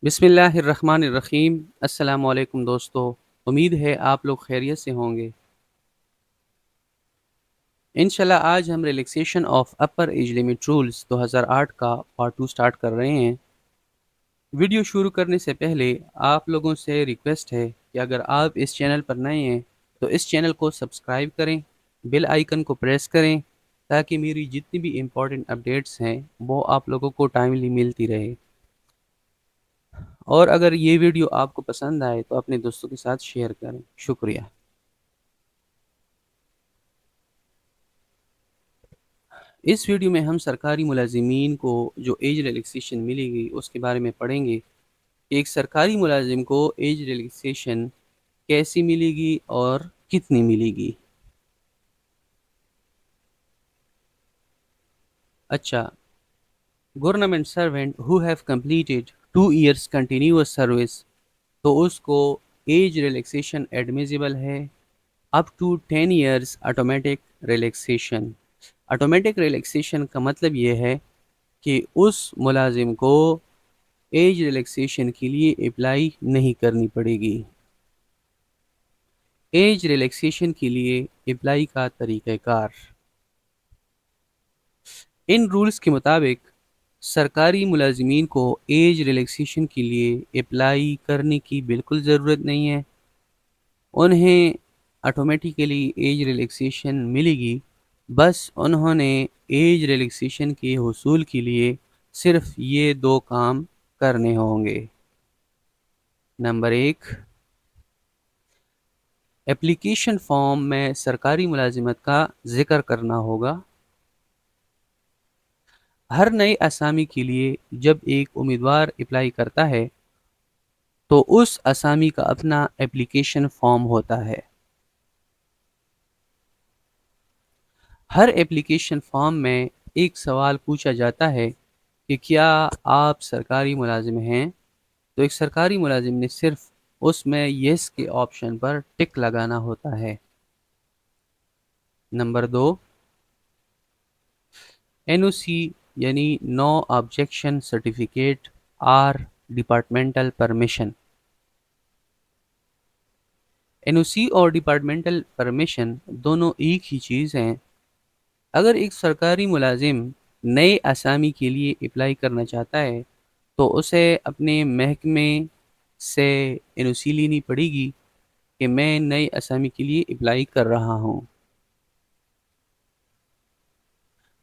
بسم اللہ الرحمن الرحیم۔ السلام علیکم دوستو، امید ہے آپ لوگ خیریت سے ہوں گے۔ انشاءاللہ آج ہم relaxation of upper age limit rules 2008 کا پارٹ 2 سٹارٹ کر رہے ہیں۔ ویڈیو شروع کرنے سے پہلے آپ لوگوں سے ریکویسٹ ہے کہ اگر آپ اس چینل پر نئے ہیں تو اس چینل کو سبسکرائب کریں، بیل آئیکن کو پریس کریں تاکہ میری جتنی بھی امپورٹنٹ اپڈیٹس ہیں وہ آپ لوگوں کو ٹائملی ملتی رہے۔ اور اگر یہ ویڈیو آپ کو پسند آئے تو اپنے دوستوں کے ساتھ شیئر کریں۔ شکریہ۔ اس ویڈیو میں ہم سرکاری ملازمین کو جو ایج ریلیکسیشن ملے گی اس کے بارے میں پڑھیں گے کہ ایک سرکاری ملازم کو ایج ریلیکسیشن کیسی ملے گی اور کتنی ملے گی۔ اچھا، government servant who have completed 2 years continuous service تو اس کو ایج ریلیکسیشن ایڈمیزیبل ہے۔ Up to 10 years automatic relaxation. Automatic relaxation کا مطلب یہ ہے کہ اس ملازم کو ایج ریلیکسیشن کے لیے اپلائی نہیں کرنی پڑے گی۔ ایج ریلیکسیشن کے لیے اپلائی کا طریقہ کار۔ ان رولز کے مطابق سرکاری ملازمین کو ایج ریلیکسیشن کے لیے اپلائی کرنے کی بالکل ضرورت نہیں ہے۔ انہیں آٹومیٹیکلی ایج ریلیکسیشن ملے گی، بس انہوں نے ایج ریلیکسیشن کے حصول کے لیے صرف یہ 2 کام کرنے ہوں گے۔ نمبر 1، اپلیکیشن فارم میں سرکاری ملازمت کا ذکر کرنا ہوگا۔ ہر نئے اسامی کے لیے جب ایک امیدوار اپلائی کرتا ہے تو اس اسامی کا اپنا اپلیکیشن فارم ہوتا ہے۔ ہر اپلیکیشن فارم میں ایک سوال پوچھا جاتا ہے کہ کیا آپ سرکاری ملازم ہیں؟ تو ایک سرکاری ملازم نے صرف اس میں یس کے آپشن پر ٹک لگانا ہوتا ہے۔ نمبر 2، این او سی یعنی no objection certificate or departmental permission. N O C اور ڈپارٹمنٹل پرمیشن دونوں ایک ہی چیز ہیں۔ اگر ایک سرکاری ملازم نئے اسامی کے لیے اپلائی کرنا چاہتا ہے تو اسے اپنے محکمے سے این او سی لینی پڑے گی کہ میں نئے اسامی کے لیے اپلائی کر رہا ہوں۔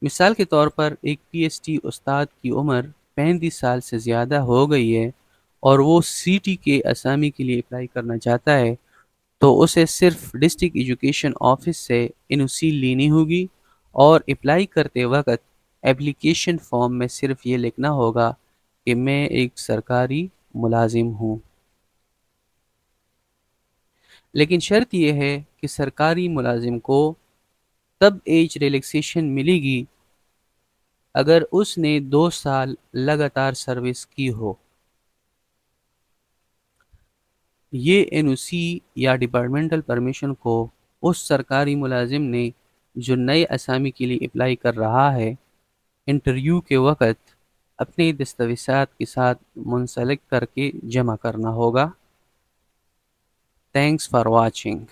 مثال کے طور پر ایک پی ایس ٹی استاد کی عمر 35 سال سے زیادہ ہو گئی ہے اور وہ سی ٹی کے اسامی کے لیے اپلائی کرنا چاہتا ہے تو اسے صرف ڈسٹرکٹ ایجوکیشن آفس سے این او سی لینی ہوگی اور اپلائی کرتے وقت اپلیکیشن فارم میں صرف یہ لکھنا ہوگا کہ میں ایک سرکاری ملازم ہوں۔ لیکن شرط یہ ہے کہ سرکاری ملازم کو تب ایج ریلیکسیشن ملے گی اگر اس نے 2 سال لگاتار سروس کی ہو۔ یہ این او سی یا ڈپارٹمنٹل پرمیشن کو اس سرکاری ملازم نے جو نئے اسامی کے لیے اپلائی کر رہا ہے انٹرویو کے وقت اپنے دستاویزات کے ساتھ منسلک کر کے جمع کرنا ہوگا۔ Thanks for watching.